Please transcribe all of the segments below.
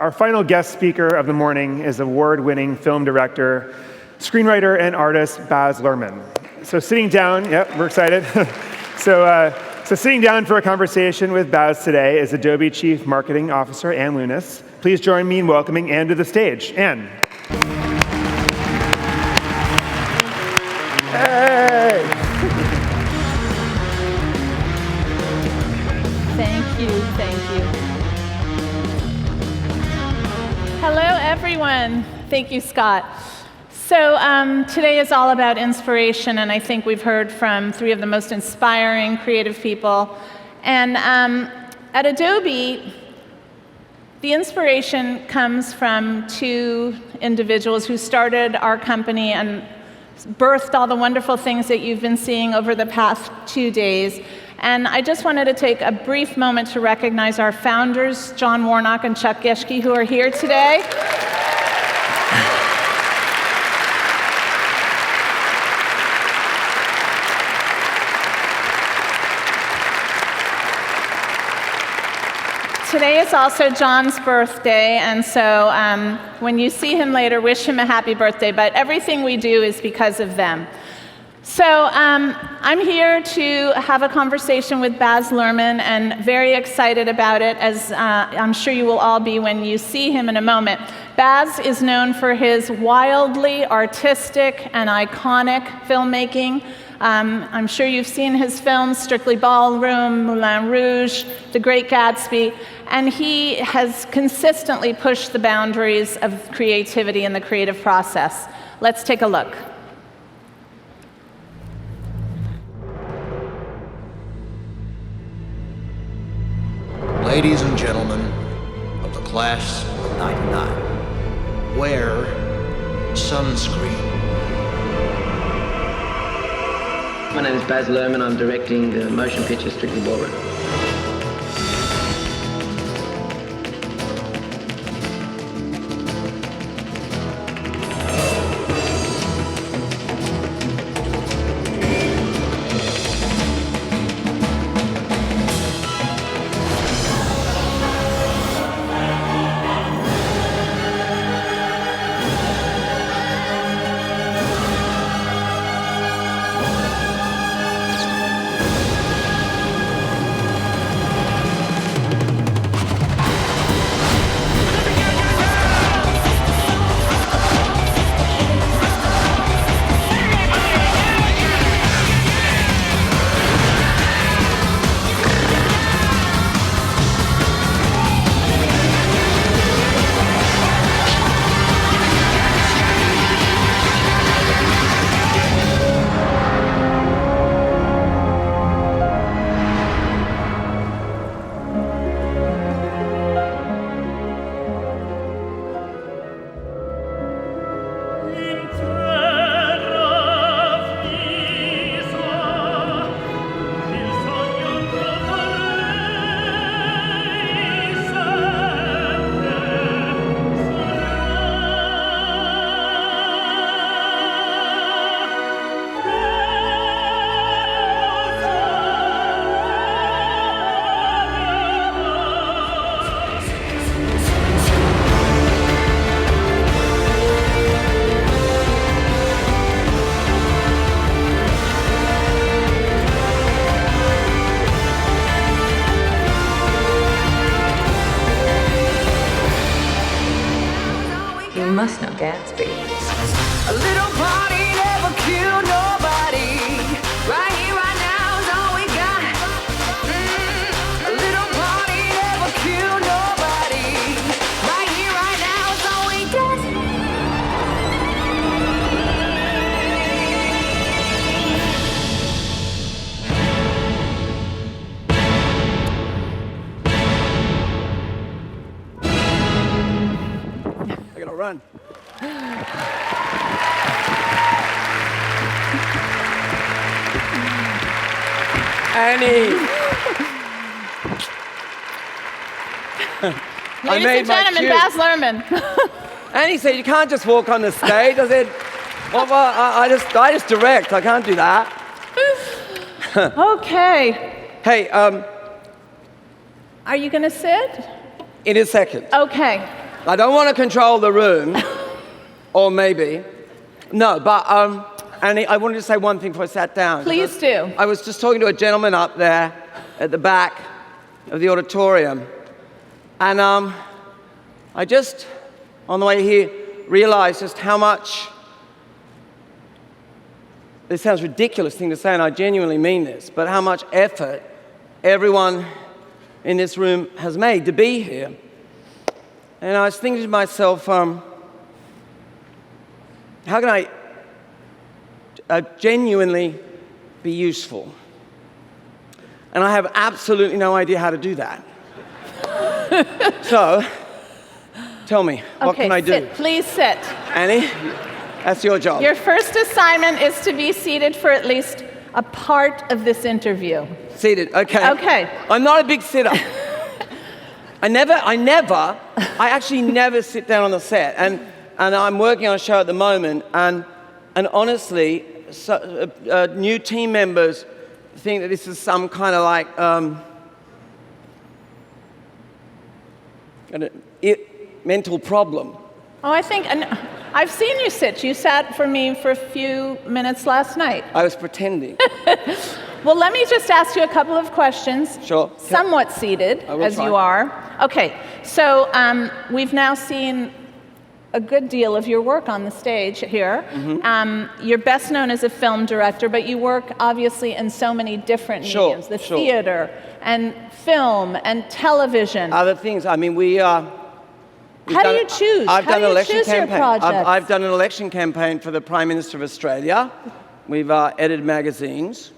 Our final guest speaker of the morning is award-winning film director, screenwriter, and artist Baz Luhrmann. So sitting down, yep, we're excited. So sitting down for a conversation with Baz today is Adobe Chief Marketing Officer Ann Lewnes. Please join me in welcoming Ann to the stage. Ann. Hey! Thank you. Hello, everyone. Thank you, Scott. So today is all about inspiration, and I think we've heard from three of the most inspiring creative people. And at Adobe, the inspiration comes from two individuals who started our company and birthed all the wonderful things that you've been seeing over the past 2 days. And I just wanted to take a brief moment to recognize our founders, John Warnock and Chuck Geschke, who are here today. Today is also John's birthday, and so when you see him later, wish him a happy birthday, but everything we do is because of them. So I'm here to have a conversation with Baz Luhrmann, and very excited about it, as I'm sure you will all be when you see him in a moment. Baz is known for his wildly artistic and iconic filmmaking. I'm sure you've seen his films, Strictly Ballroom, Moulin Rouge, The Great Gatsby, and he has consistently pushed the boundaries of creativity in the creative process. Let's take a look. Ladies and gentlemen of the class of '99, wear sunscreen. My name is Baz Luhrmann. I'm directing the motion picture Strictly Ballroom. You must know Gatsby. A little party never killed nobody. Right here, right now is all we got. A little party never killed nobody. Right here, right now is all we got. I gotta run. Annie. Ladies and gentlemen, Baz Luhrmann. Annie said you can't just walk on the stage. I said, well, I just direct. I can't do that. Okay. Hey, Are you going to sit? in a second. Okay. I don't want to control the room, or maybe. No, but Annie, I wanted to say one thing before I sat down. Please do. I was just talking to a gentleman up there at the back of the auditorium, and I just, on the way here, realized just how much, this sounds a ridiculous thing to say, and I genuinely mean this, but how much effort everyone in this room has made to be here. And I was thinking to myself, how can I genuinely be useful? And I have absolutely no idea how to do that. So, tell me, what can I do? Sit. Please sit. Annie, that's your job. Your first assignment is to be seated for at least a part of this interview. Seated, okay. Okay. I'm not a big sitter. I actually never sit down on the set. And I'm working on a show at the moment, and honestly, new team members think that this is some kind of like mental problem. Oh, I think, and I've seen you sit. You sat for me for a few minutes last night. I was pretending. Well, let me just ask you a couple of questions. Sure. Somewhat seated, as try. you are. Okay, so we've now seen a good deal of your work on the stage here. Mm-hmm. You're best known as a film director, but you work obviously in so many different mediums, the theater and film and television. Other things, I mean, How do you choose? I've done an election your campaign. projects? I've done an election campaign for the Prime Minister of Australia. We've edited magazines.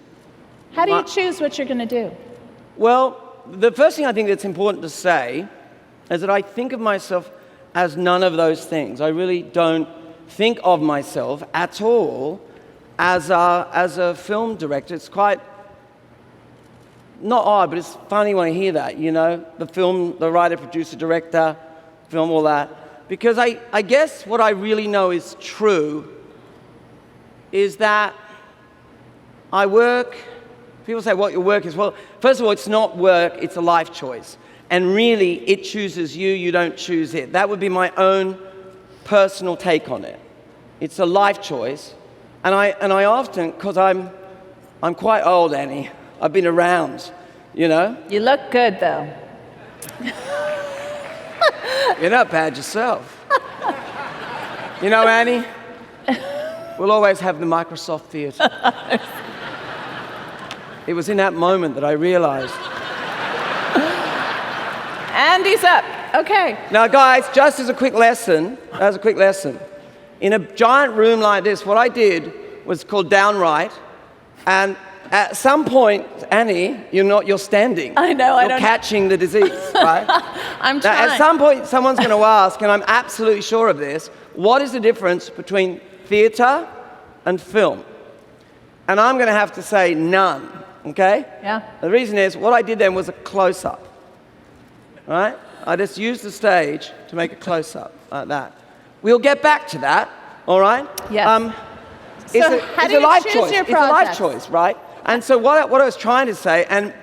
How do you choose what you're going to do? Well, the first thing I think that's important to say is that I think of myself as none of those things. I really don't think of myself at all as a film director. It's quite, not odd, but it's funny when I hear that, you know, the writer, producer, director, film, all that. Because I guess what I really know is true is that I work, people say what your work is. Well, first of all, it's not work, it's a life choice. And really, it chooses you, you don't choose it. That would be my own personal take on it. It's a life choice. And I often, because I'm quite old, Annie, I've been around, you know? You look good, though. You're not bad yourself. You know, Annie, we'll always have the Microsoft Theatre. It was in that moment that I realized. Andy's up. Okay. Now, guys, just as a quick lesson, in a giant room like this, what I did was called downright, and at some point, Annie, you're standing. I know, You're catching the disease, right? I'm Now, trying. at some point, someone's going to ask, and I'm absolutely sure of this, what is the difference between theatre and film? And I'm going to have to say none, okay? Yeah. The reason is, what I did then was a close-up, right? I just used the stage to make a close-up, like that. We'll get back to that, all right? Yes. It's So how do you a life choose choice. your It's a life projects? choice, right? And so what I was trying to say, and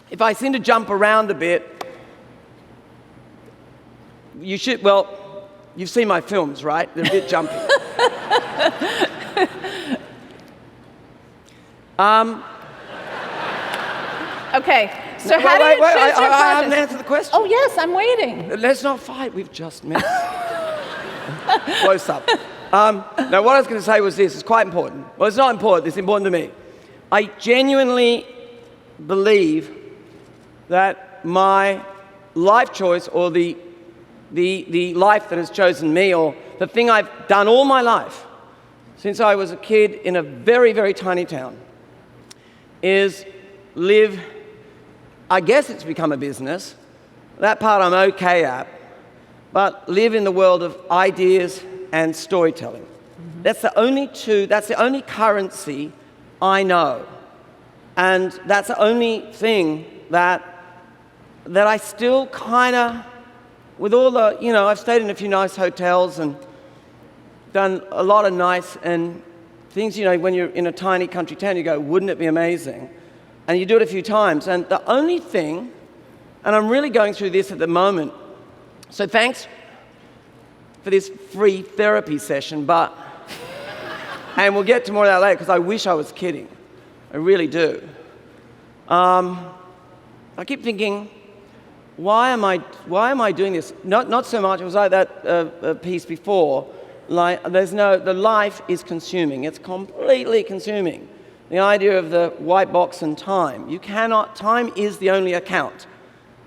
if I seem to jump around a bit, you should, well, you've seen my films, right? They're a bit jumpy. Okay, so how do you choose your I haven't projects? answered the question. Oh, yes, I'm waiting. Let's not fight, we've just met. Close up. Now, what I was going to say was this, it's quite important. Well, it's not important, it's important to me. I genuinely believe that my life choice, or the life that has chosen me, or the thing I've done all my life, since I was a kid in a very, very tiny town, is live, I guess it's become a business, that part I'm okay at, but live in the world of ideas and storytelling. That's the only currency I know. And that's the only thing that I still kind of, with all the, you know, I've stayed in a few nice hotels and done a lot of nice and things, you know, when you're in a tiny country town, you go, wouldn't it be amazing? And you do it a few times. And the only thing, and I'm really going through this at the moment, So thanks for this free therapy session, and we'll get to more of that later, because I wish I was kidding. I really do. I keep thinking, why am I doing this? Not so much, it was like that piece before, like the life is consuming. It's completely consuming. The idea of the white box and time. Time is the only account.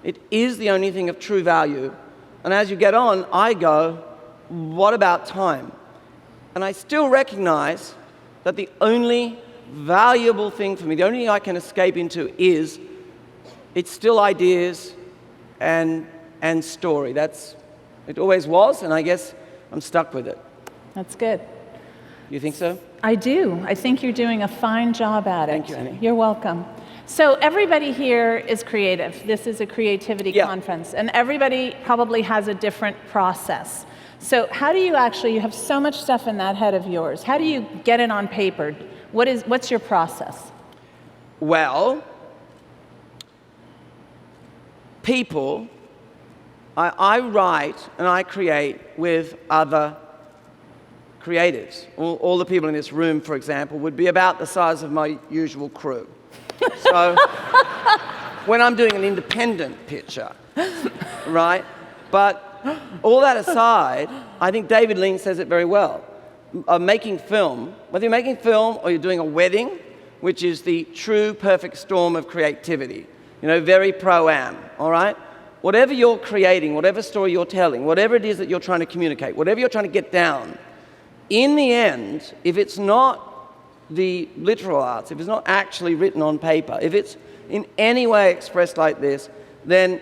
It is the only thing of true value. And as you get on, I go, what about time? And I still recognize that the only valuable thing for me, the only thing I can escape into is, it's still ideas and story. It always was, and I guess I'm stuck with it. That's good. You think so? I do. I think you're doing a fine job at it. Thank you, Annie. You're welcome. So everybody here is creative. This is a creativity conference, and everybody probably has a different process. So how do you have so much stuff in that head of yours. How do you get it on paper? What's your process? Well, people, I write and I create with other creatives. All the people in this room, for example, would be about the size of my usual crew. So when I'm doing an independent picture, right? But all that aside, I think David Lean says it very well. Making film, whether you're making film or you're doing a wedding, which is the true perfect storm of creativity, very pro-am, all right? Whatever you're creating, whatever story you're telling, whatever it is that you're trying to communicate, whatever you're trying to get down, in the end, if it's not the literal arts, if it's not actually written on paper, if it's in any way expressed like this, then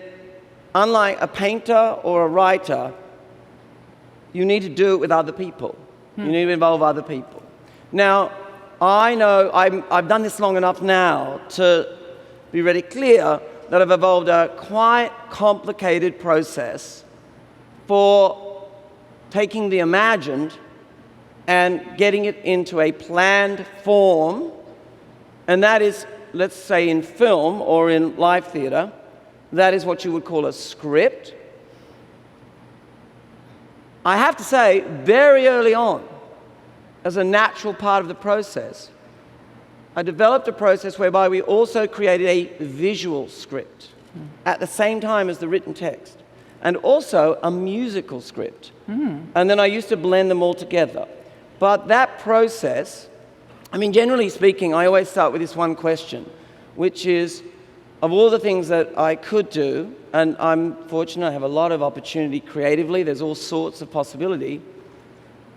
unlike a painter or a writer, you need to do it with other people. You need to involve other people. Now, I know I've done this long enough now to be really clear that I've evolved a quite complicated process for taking the imagined and getting it into a planned form, and that is, let's say in film or in live theater, that is what you would call a script. I have to say, very early on, as a natural part of the process, I developed a process whereby we also created a visual script at the same time as the written text, and also a musical script. And then I used to blend them all together. But that process, generally speaking, I always start with this one question, which is, of all the things that I could do, and I'm fortunate, I have a lot of opportunity creatively, there's all sorts of possibility,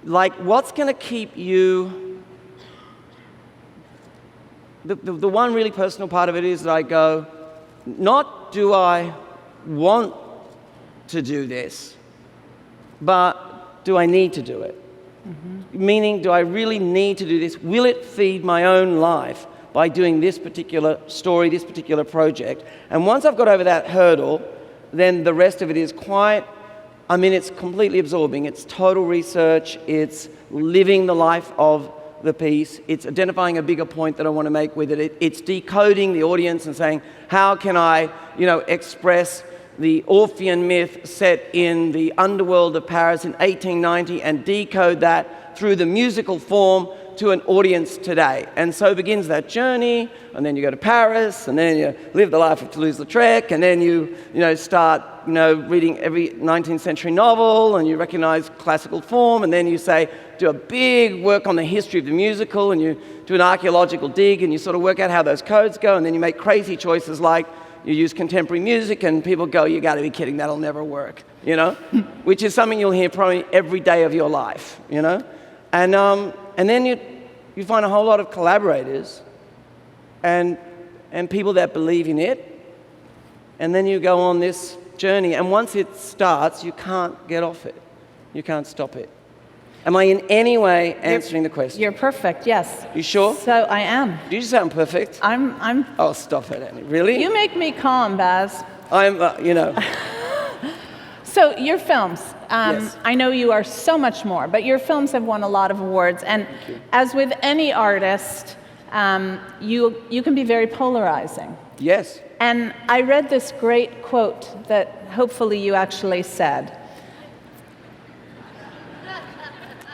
like what's going to keep you, the one really personal part of it is that I go, not do I want to do this, but do I need to do it? Meaning, do I really need to do this? Will it feed my own life by doing this particular story, this particular project? And once I've got over that hurdle, then the rest of it is it's completely absorbing. It's total research. It's living the life of the piece. It's identifying a bigger point that I want to make with it. It's decoding the audience and saying, how can I, express the Orphean myth set in the underworld of Paris in 1890 and decode that through the musical form to an audience today. And so begins that journey, and then you go to Paris, and then you live the life of Toulouse-Lautrec, and then you start reading every 19th century novel, and you recognize classical form, and then you say, do a big work on the history of the musical, and you do an archaeological dig, and you sort of work out how those codes go, and then you make crazy choices like you use contemporary music, and people go, you got to be kidding, that'll never work, which is something you'll hear probably every day of your life, And then you find a whole lot of collaborators and people that believe in it, and then you go on this journey, and once it starts, you can't get off it. You can't stop it. Am I in any way answering the question? You're perfect, yes. You sure? So I am. Do you sound perfect? I'm. Oh, stop it, Annie. Really? You make me calm, Baz. I'm, So your films, Yes. I know you are so much more, but your films have won a lot of awards. And as with any artist, you can be very polarizing. Yes. And I read this great quote that hopefully you actually said.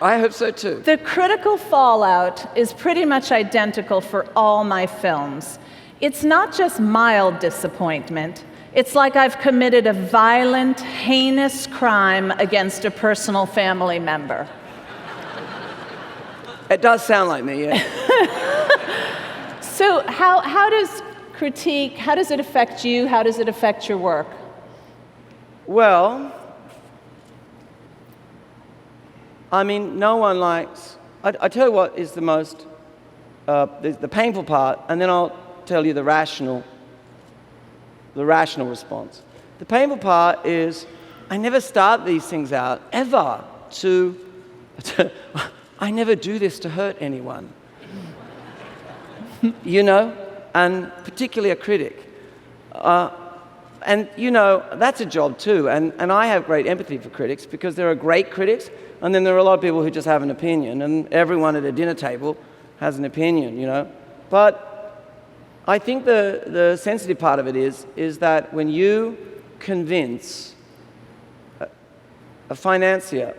I hope so too. The critical fallout is pretty much identical for all my films. It's not just mild disappointment. It's like I've committed a violent, heinous crime against a personal family member. It does sound like me, yeah. So how does critique, how does it affect you? How does it affect your work? Well, I mean, no one likes... I tell you what is the most... the painful part, and then I'll tell you the rational response. The painful part is I never start these things out, ever, I never do this to hurt anyone. You know? And particularly a critic. And, you know, that's a job too. And I have great empathy for critics because there are great critics, and then there are a lot of people who just have an opinion, and everyone at a dinner table has an opinion, you know. But I think the sensitive part of it is that when you convince a financier,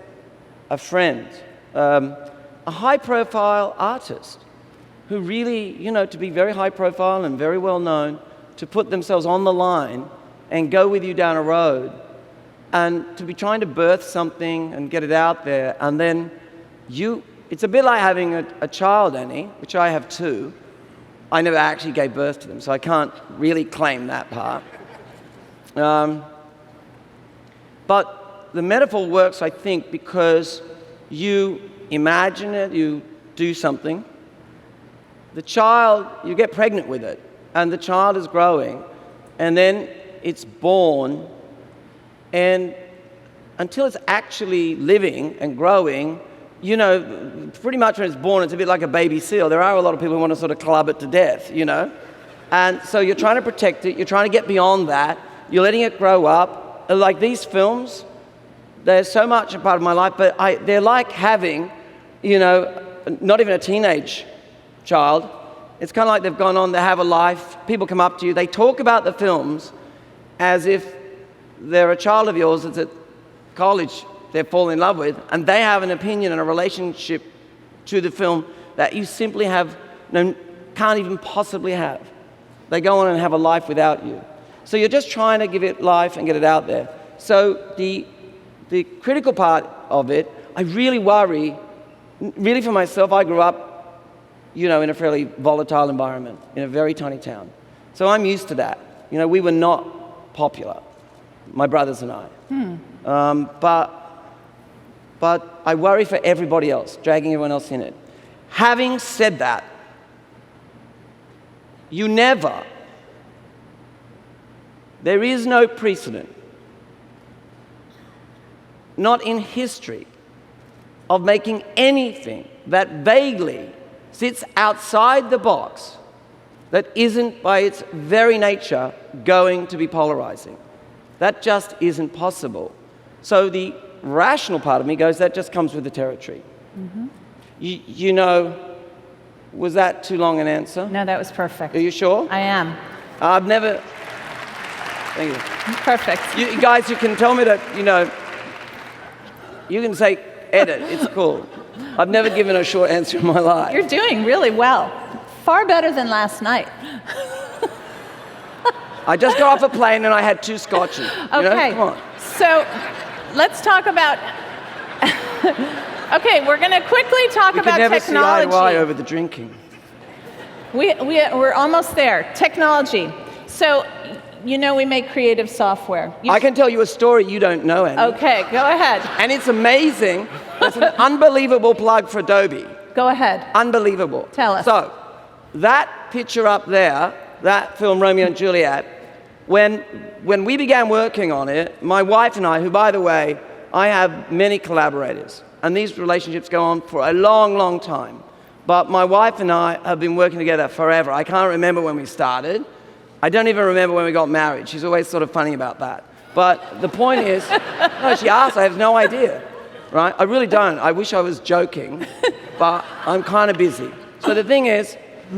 a friend, a high-profile artist who really, you know, to be very high-profile and very well-known, to put themselves on the line and go with you down a road, and to be trying to birth something and get it out there, and then it's a bit like having a child, Annie, which I have too. I never actually gave birth to them, so I can't really claim that part. But the metaphor works, I think, because you imagine it, you do something. The child, you get pregnant with it, and the child is growing, and then it's born, and until it's actually living and growing, you know, pretty much when it's born, it's a bit like a baby seal. There are a lot of people who want to sort of club it to death, you know? And so you're trying to protect it, you're trying to get beyond that, you're letting it grow up. Like these films, they're so much a part of my life, but they're like having, you know, not even a teenage child. It's kind of like they've gone on, they have a life, people come up to you, they talk about the films as if they're a child of yours that's at college they've fallen in love with, and they have an opinion and a relationship to the film that you simply can't even possibly have. They go on and have a life without you. So you're just trying to give it life and get it out there. So the critical part of it, I really worry, really for myself, I grew up, you know, in a fairly volatile environment, in a very tiny town. So I'm used to that. You know, we were not popular, my brothers and I. But I worry for everybody else, dragging everyone else in it. Having said that, there is no precedent, not in history, of making anything that vaguely sits outside the box that isn't by its very nature going to be polarizing. That just isn't possible. So the rational part of me goes, that just comes with the territory. Mm-hmm. You know, was that too long an answer? No, that was perfect. Are you sure? I am. I've never... Thank you. Perfect. You guys, you can tell me that, you know, you can say, edit, it's cool. I've never given a short answer in my life. You're doing really well. Far better than last night. I just got off a plane and I had 2 scotches. Okay. You know? Come on. So let's talk about... Okay, we're going to quickly talk about technology. We could never see eye to eye over the drinking. We're almost there. Technology. So, you know we make creative software. I can tell you a story you don't know, Annie. Okay, go ahead. And it's amazing. It's an unbelievable plug for Adobe. Go ahead. Unbelievable. Tell us. So, that picture up there, that film Romeo and Juliet, when we began working on it, my wife and I, who, by the way, I have many collaborators, and these relationships go on for a long, long time. But my wife and I have been working together forever. I can't remember when we started. I don't even remember when we got married. She's always sort of funny about that. But the point is, no, she asked, I have no idea, right? I really don't. I wish I was joking, but I'm kind of busy. So the thing is,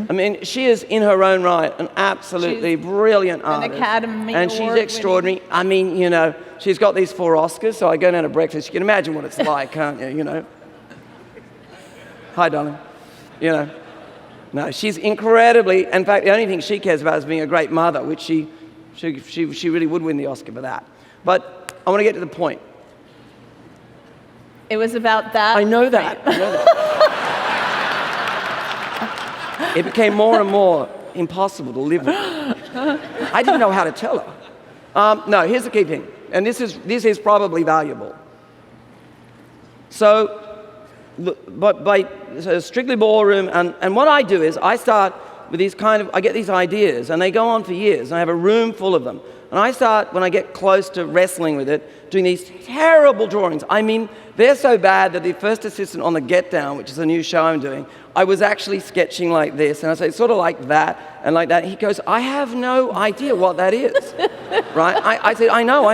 I mean, she is in her own right an absolutely brilliant artist. Academy and she's Award extraordinary. I mean, you know, she's got these 4 Oscars, so I go down to breakfast. You can imagine what it's like, can't you? You know. Hi, darling. You know. No, she's incredibly. In fact, the only thing she cares about is being a great mother, which she really would win the Oscar for that. But I want to get to the point. It was about that. I know that. I know that. It became more and more impossible to live with. I didn't know how to tell her. No, here's the key thing, and this is probably valuable. So, but by Strictly Ballroom, and what I do is I start with these I get these ideas, and they go on for years, and I have a room full of them. And I start, when I get close to wrestling with it, doing these terrible drawings. I mean, they're so bad that the first assistant on The Get Down, which is a new show I'm doing, I was actually sketching like this, and I say, sort of like that, and like that. He goes, I have no idea what that is, right? I said, I know,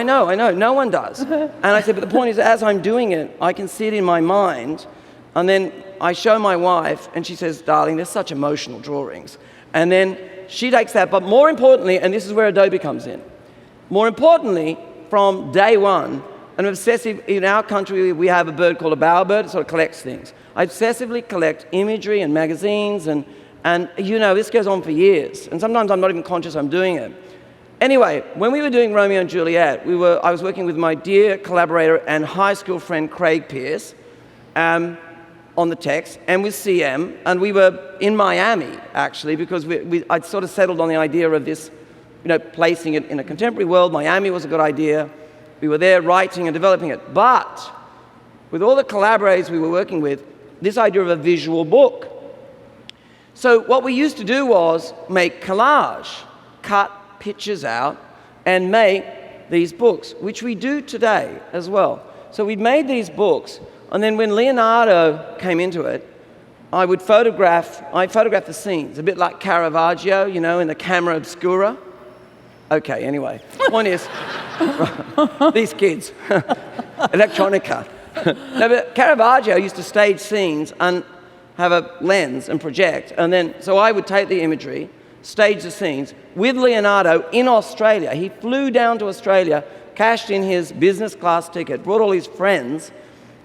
no one does. And I said, but the point is, as I'm doing it, I can see it in my mind, and then I show my wife, and she says, darling, they're such emotional drawings. And then she takes that, but more importantly, and this is where Adobe comes in, more importantly, from day one, an obsessive, in our country, we have a bird called a bowerbird. It sort of collects things. I obsessively collect imagery and magazines, and you know, this goes on for years. And sometimes I'm not even conscious I'm doing it. Anyway, when we were doing Romeo and Juliet, I was working with my dear collaborator and high school friend, Craig Pearce, on the text, and with CM, and we were in Miami, actually, because I'd sort of settled on the idea of this, you know, placing it in a contemporary world. Miami was a good idea. We were there writing and developing it. But with all the collaborators we were working with, this idea of a visual book. So what we used to do was make collage, cut pictures out, and make these books, which we do today as well. So we'd made these books, and then when Leonardo came into it, I'd photograph the scenes, a bit like Caravaggio, you know, in the camera obscura. Okay, anyway, point is, these kids, electronica. No, but Caravaggio used to stage scenes and have a lens and project, and then, so I would take the imagery, stage the scenes with Leonardo in Australia. He flew down to Australia, cashed in his business class ticket, brought all his friends.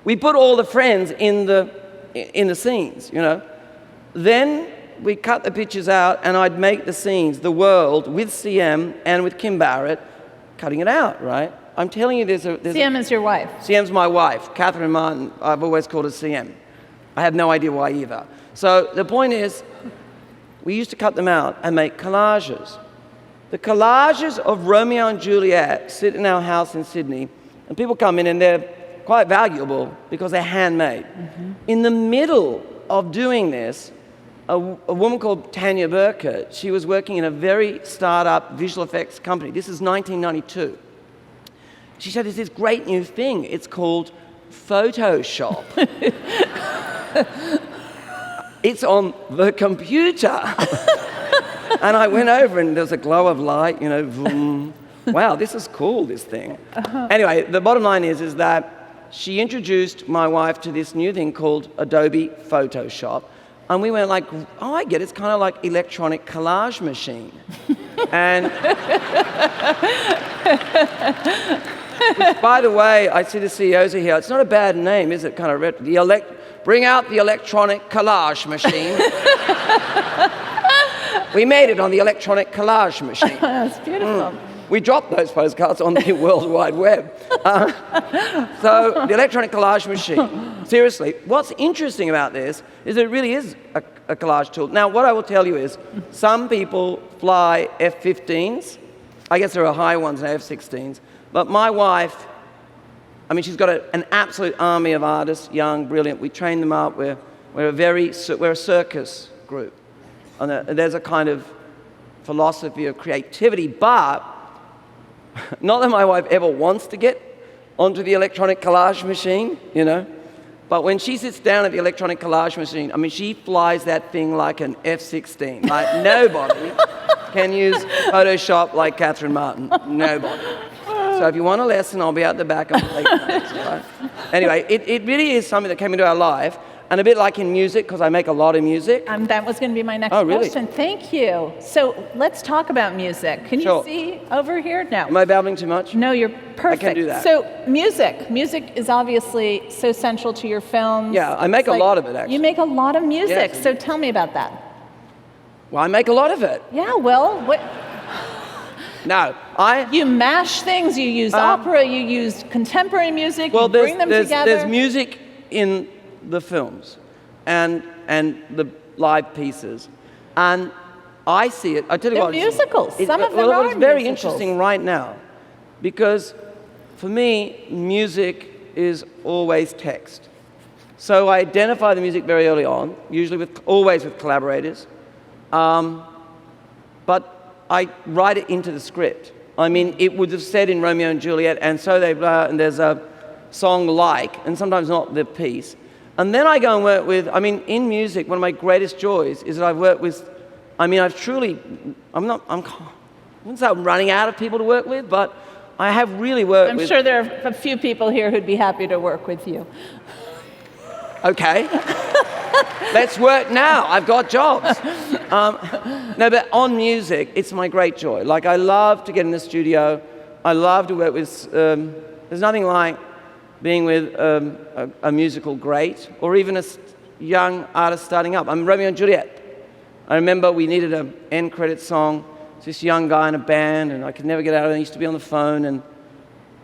We put all the friends in the scenes, you know. Then we cut the pictures out, and I'd make the scenes, the world, with CM and with Kim Barrett, cutting it out, right? I'm telling you, CM is your wife. CM's my wife. Catherine Martin, I've always called her CM. I have no idea why either. So the point is, we used to cut them out and make collages. The collages of Romeo and Juliet sit in our house in Sydney, and people come in, and they're quite valuable because they're handmade. Mm-hmm. In the middle of doing this, a woman called Tanya Burkett, she was working in a very startup visual effects company. This is 1992. She said, there's this great new thing. It's called Photoshop. It's on the computer. And I went over, and there's a glow of light, you know, vroom. Wow, this is cool, this thing. Anyway, the bottom line is that she introduced my wife to this new thing called Adobe Photoshop. And we went like, oh, I get it. It's kind of like electronic collage machine. And which, by the way, I see the CEOs are here. It's not a bad name, is it? Kind of bring out the electronic collage machine. We made it on the electronic collage machine. That's beautiful. We dropped those postcards on the World Wide Web. So the electronic collage machine. Seriously, what's interesting about this is it really is a collage tool. Now, what I will tell you is some people fly F-15s. I guess there are high ones and F-16s. But my wife, I mean, she's got an absolute army of artists, young, brilliant. We train them up. We're a circus group. And there's a kind of philosophy of creativity, but not that my wife ever wants to get onto the electronic collage machine, you know. But when she sits down at the electronic collage machine, I mean, she flies that thing like an F-16. Like, nobody can use Photoshop like Catherine Martin. Nobody. So if you want a lesson, I'll be out the back and play. Right? Anyway, it really is something that came into our life. And a bit like in music, because I make a lot of music. That was going to be my next Oh, really? question. Thank you. So let's talk about music. Can Sure. you see over here? No. Am I babbling too much? No, you're perfect. I can do that. So music is obviously so central to your films. Yeah, I make It's a lot of it, actually. You make a lot of music. Yes, I So do. tell me about that. Well, I make a lot of it. Yeah, well, No, you mash things. You use opera. You use contemporary music. Well, you bring them together. there's music in the films and the live pieces. And I see it. I tell you They're what. musicals. Some of them are it's very musicals. interesting right now because for me, music is always text. So I identify the music very early on, usually always with collaborators. But I write it into the script. I mean, it would have said in Romeo and Juliet, and so they blah, and there's a song like, and sometimes not the piece. And then I go and work with, I mean, in music, one of my greatest joys is that I've worked with, I mean, I wouldn't say I'm running out of people to work with, but I have really worked I'm with. sure there are a few people here who'd be happy to work with you. Okay. Let's work now. I've got jobs. No, but on music, it's my great joy. Like, I love to get in the studio. I love to work with, there's nothing like being with a musical great or even a young artist starting up. I'm Romeo and Juliet. I remember we needed an end credit song. It's this young guy in a band, and I could never get out of it. I used to be on the phone,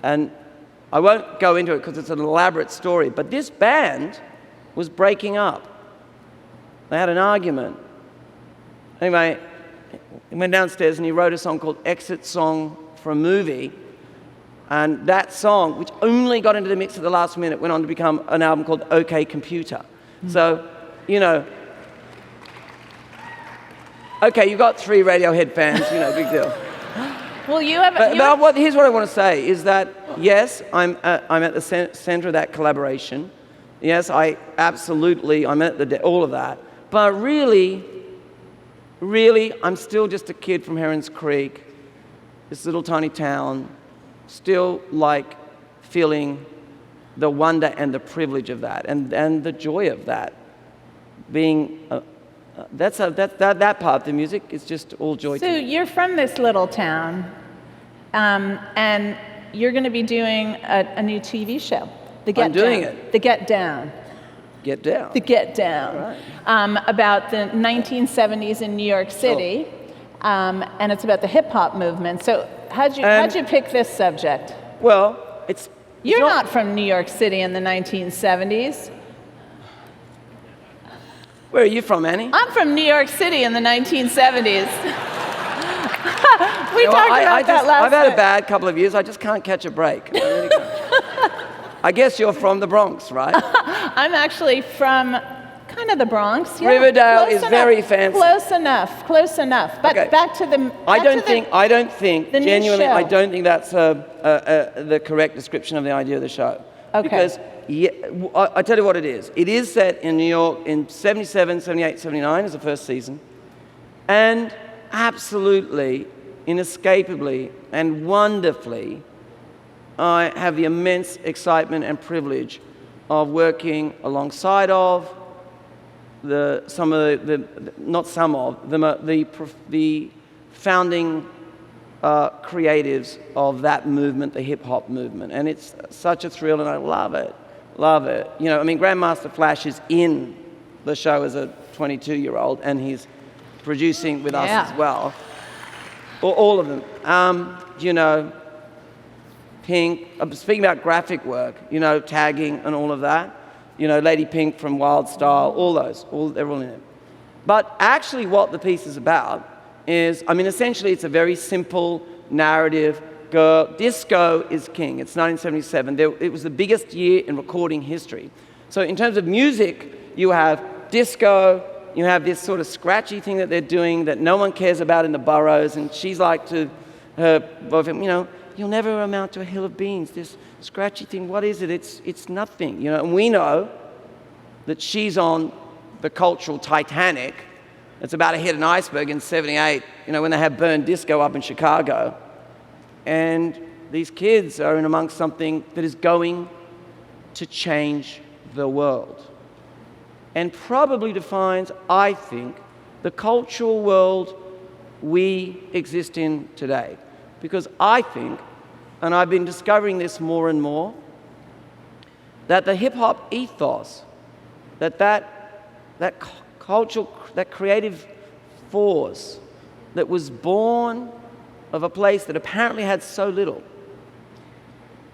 and I won't go into it because it's an elaborate story, but this band was breaking up. They had an argument. Anyway, he went downstairs and he wrote a song called Exit Song for a Movie. And that song, which only got into the mix at the last minute, went on to become an album called OK Computer. So, you know, okay, you've got 3 Radiohead fans, you know, big deal. Well, you have. Here's what I want to say is that, yes, I'm at the center of that collaboration. Yes, I'm at all of that. But really, I'm still just a kid from Herons Creek, this little tiny town, still like feeling the wonder and the privilege of that, and the joy of that. Being that part of the music is just all joy to So me. you're from this little town, and you're going to be doing a new TV show. The Get I'm doing Down. it. The Get Down. Get down. The Get Down. About the 1970s in New York City, and it's about the hip hop movement. So how'd you pick this subject? Well, You're not from New York City in the 1970s. Where are you from, Annie? I'm from New York City in the 1970s. We Well, talked about that last I've had night. a bad couple of years. I just can't catch a break. I really can't. I guess you're from the Bronx, right? I'm actually from kind of the Bronx. Yeah, Riverdale close is enough. very fancy. Close enough. But Okay. back to the. I don't think the new genuinely, show. I don't think that's the correct description of the idea of the show. Okay. Because I tell you what it is. It is set in New York in 77, 78, 79 as the first season. And absolutely, inescapably, and wonderfully, I have the immense excitement and privilege of working alongside of the founding creatives of that movement, the hip hop movement, and it's such a thrill, and I love it. You know, I mean, Grandmaster Flash is in the show as a 22-year-old, and he's producing with us as well. All of them. You know, Pink. Speaking about graphic work, you know, tagging and all of that. You know, Lady Pink from Wild Style, all those, they're all in it. But actually what the piece is about is, I mean, essentially it's a very simple narrative. Disco is king. It's 1977. It was the biggest year in recording history. So in terms of music, you have disco, you have this sort of scratchy thing that they're doing that no one cares about in the boroughs, and she's like to her boyfriend, you know, you'll never amount to a hill of beans. This scratchy thing, what is it? It's nothing, you know. And we know that she's on the cultural Titanic. It's about to hit an iceberg in 78, you know, when they have Burn Disco up in Chicago. And these kids are in amongst something that is going to change the world. and probably defines, I think, the cultural world we exist in today. Because I think, and I've been discovering this more and more, that the hip-hop ethos, that cultural, that creative force that was born of a place that apparently had so little,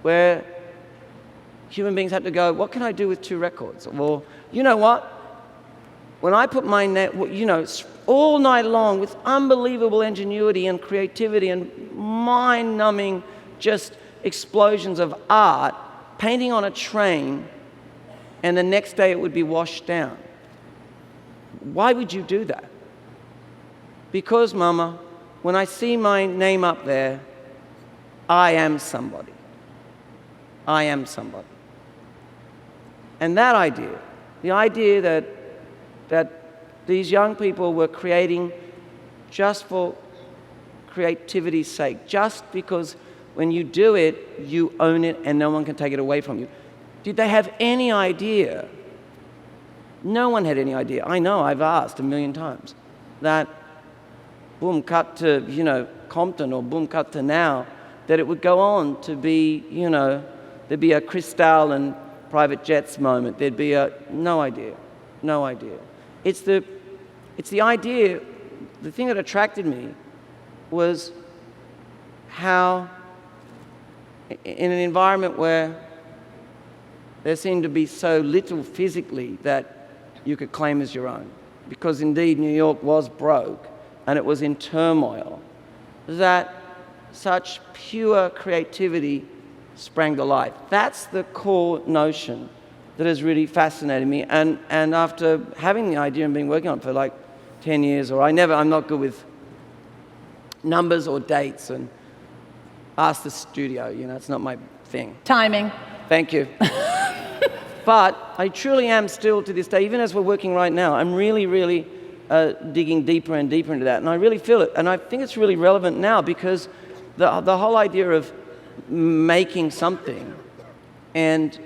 where human beings had to go, what can I do with 2 records? Well, you know what? When I put my all night long with unbelievable ingenuity and creativity and mind-numbing just explosions of art, painting on a train, and the next day it would be washed down. Why would you do that? Because, Mama, when I see my name up there, I am somebody. I am somebody. And that idea, the idea that these young people were creating just for creativity's sake, just because when you do it, you own it and no one can take it away from you. Did they have any idea? No one had any idea. I know, I've asked a million times, that boom, cut to, Compton, or boom, cut to now, that it would go on to be, there'd be a Cristal and private jets moment. There'd be no idea. It's the idea, the thing that attracted me was how, in an environment where there seemed to be so little physically that you could claim as your own, because indeed New York was broke and it was in turmoil, that such pure creativity sprang to life. That's the core notion that has really fascinated me. And after having the idea and been working on it for like 10 years, I'm not good with numbers or dates, and ask the studio, it's not my thing. Timing. Thank you. But I truly am still to this day, even as we're working right now, I'm really, really digging deeper and deeper into that. And I really feel it. And I think it's really relevant now because the whole idea of making something, and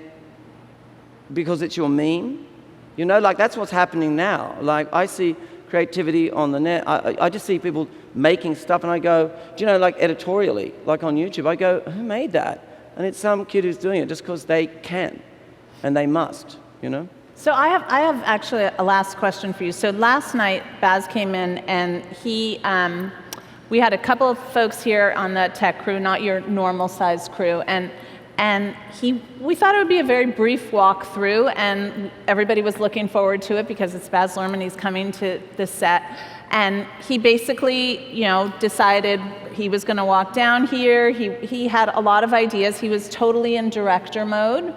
because it's your meme, that's what's happening now. Like, I see creativity on the net. I just see people making stuff, and I go, editorially, like on YouTube, I go, who made that? And it's some kid who's doing it just because they can, and they must, So I have actually a last question for you. So last night, Baz came in, and we had a couple of folks here on the tech crew, not your normal-sized crew, and we thought it would be a very brief walk through, and everybody was looking forward to it because it's Baz Luhrmann. He's coming to the set, and he basically, decided he was going to walk down here. He had a lot of ideas. He was totally in director mode.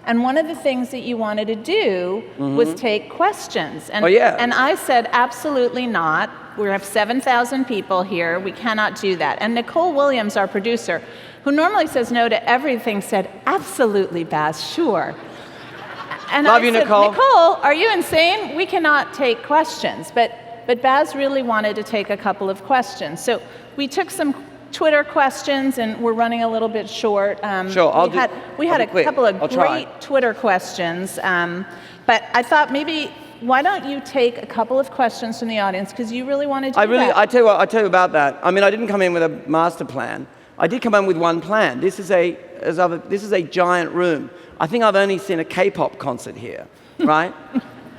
And one of the things that you wanted to do was take questions. And, and I said, absolutely not. We have 7,000 people here. We cannot do that. And Nicole Williams, our producer, who normally says no to everything, said, absolutely, Baz, sure. And Love I you, said, Nicole, are you insane? We cannot take questions. But Baz really wanted to take a couple of questions. So we took some Twitter questions, and we're running a little bit short. Sure, we had a couple of great Twitter questions, but I thought maybe why don't you take a couple of questions from the audience, because you really wanted to do that. I tell you about that. I mean, I didn't come in with a master plan. I did come in with one plan. This is a giant room. I think I've only seen a K-pop concert here, right?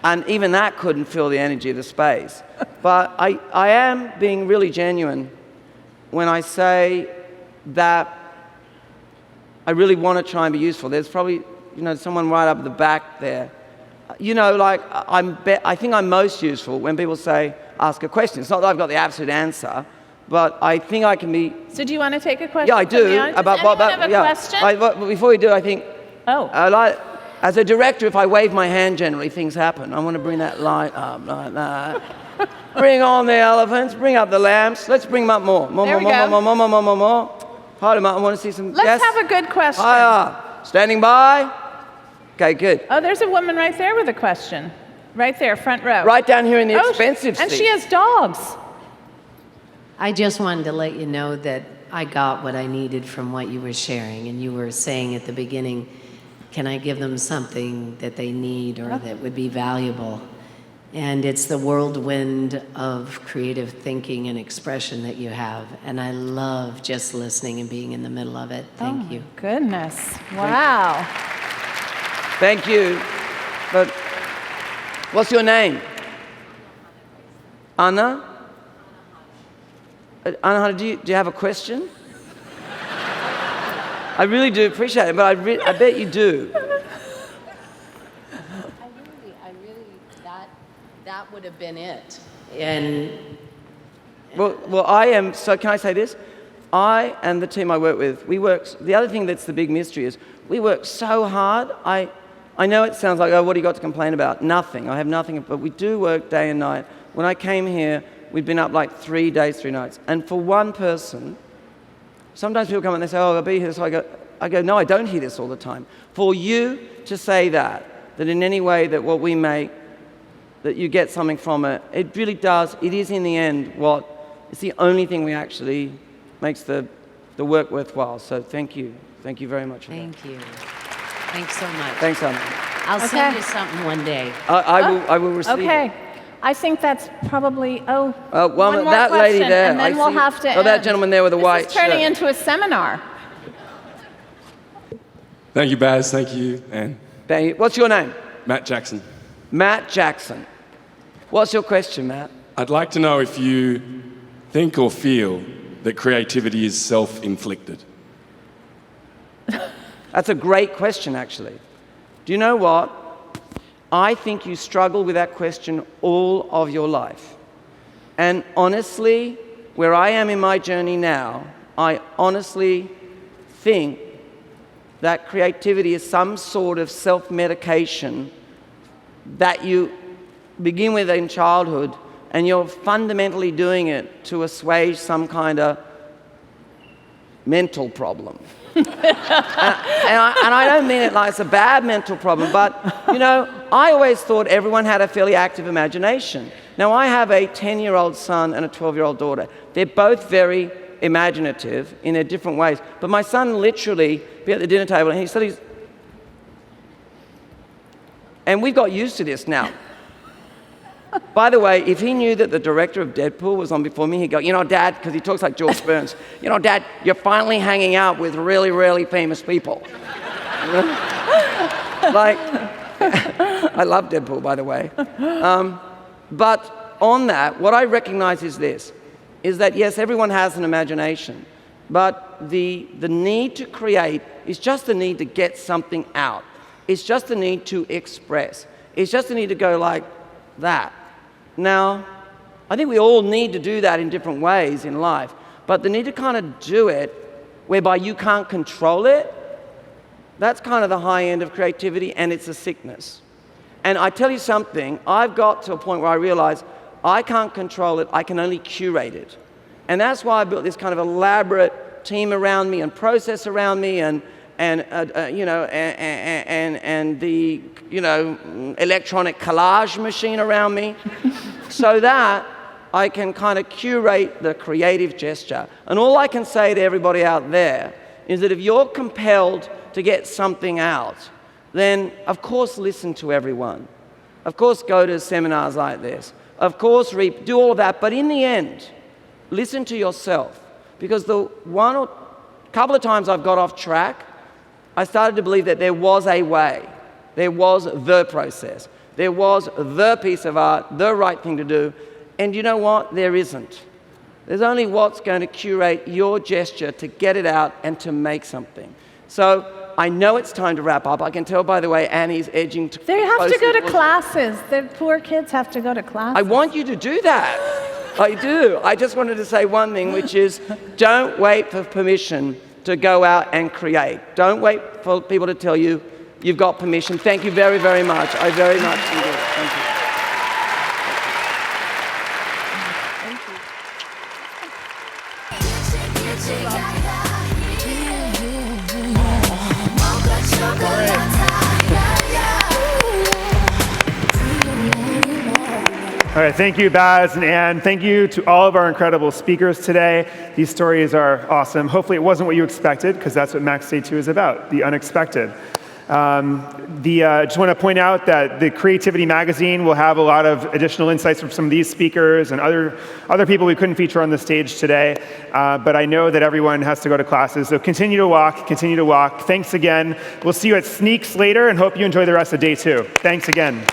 And even that couldn't fill the energy of the space. But I am being really genuine when I say that I really want to try and be useful. There's probably, someone right up at the back there. I think I'm most useful when people say, ask a question. It's not that I've got the absolute answer, but I think I can be... So do you want to take a question? Yeah, I do. Does anyone have a question? Before we do, I think... as a director, if I wave my hand, generally, things happen. I want to bring that light up like that. Bring on the elephants, bring up the lamps. Let's bring them up more. More. Hold them up. I want to see some... Let's have a good question. Standing by. Okay, good. Oh, there's a woman right there with a question. Right there, front row. Right down here in the expensive seat. And she has dogs. I just wanted to let you know that I got what I needed from what you were sharing. And you were saying at the beginning, can I give them something that they need or that would be valuable? And it's the whirlwind of creative thinking and expression that you have. And I love just listening and being in the middle of it. Thank you. Goodness. Wow. Thank you. But what's your name? Anna? Anna, do you have a question? I really do appreciate it, but I bet you do. That would have been it. And Well, I am, so can I say this? I and the team I work with, the other thing that's the big mystery is we work so hard. I know it sounds like, oh, what do you got to complain about? Nothing. I have nothing, but we do work day and night. When I came here, we'd been up like 3 days, 3 nights. And for one person, sometimes people come and they say, oh, I'll be here. So I go, no, I don't hear this all the time. For you to say that in any way that what we make, that you get something from it, it really does. It is in the end it's the only thing we actually makes the work worthwhile. So thank you. Thank you very much for that. thank you. Thanks so much. Thanks, Anna. I'll send you something one day. I will receive it. Okay. I think that's probably, one more that question, lady there. and then I we'll see- have to Oh, that end. gentleman there with the white This is turning shirt. into a seminar. Thank you, Baz. Thank you, Anne. Thank you. What's your name? Matt Jackson. Matt Jackson. What's your question, Matt? I'd like to know if you think or feel that creativity is self-inflicted. That's a great question, actually. Do you know what? I think you struggle with that question all of your life. And honestly, where I am in my journey now, I honestly think that creativity is some sort of self-medication that you begin with in childhood, and you're fundamentally doing it to assuage some kind of mental problem. and I don't mean it like it's a bad mental problem, but, I always thought everyone had a fairly active imagination. Now, I have a 10-year-old son and a 12-year-old daughter. They're both very imaginative in their different ways. But my son literally be at the dinner table and he studies. And we've got used to this now. By the way, if he knew that the director of Deadpool was on before me, he'd go, Dad, because he talks like George Burns, Dad, you're finally hanging out with really, really famous people. Like, I love Deadpool, by the way. But on that, what I recognize is this, is that, yes, everyone has an imagination, but the need to create is just the need to get something out. It's just the need to express. It's just the need to go like that. Now, I think we all need to do that in different ways in life, but the need to kind of do it whereby you can't control it, that's kind of the high end of creativity, and it's a sickness. And I tell you something, I've got to a point where I realize I can't control it, I can only curate it. And that's why I built this kind of elaborate team around me and process around me and the electronic collage machine around me, so that I can kind of curate the creative gesture. And all I can say to everybody out there is that if you're compelled to get something out, then of course listen to everyone. Of course go to seminars like this. Of course do all of that, but in the end, listen to yourself. Because the one or couple of times I've got off track, I started to believe that there was a way. There was the process. There was the piece of art, the right thing to do. And you know what? There isn't. There's only what's going to curate your gesture to get it out and to make something. So I know it's time to wrap up. I can tell, by the way, Annie's edging to They have to go to closer. classes. The poor kids have to go to classes. I want you to do that. I do. I just wanted to say one thing, which is don't wait for permission to go out and create. Don't wait for people to tell you you've got permission. Thank you very, very much. I very much enjoyed it. Thank you. All right, thank you, Baz and Ann. Thank you to all of our incredible speakers today. These stories are awesome. Hopefully it wasn't what you expected, because that's what Max Day 2 is about, the unexpected. Just want to point out that the Creativity magazine will have a lot of additional insights from some of these speakers and other people we couldn't feature on the stage today. But I know that everyone has to go to classes, so continue to walk, continue to walk. Thanks again. We'll see you at Sneaks later, and hope you enjoy the rest of day 2. Thanks again.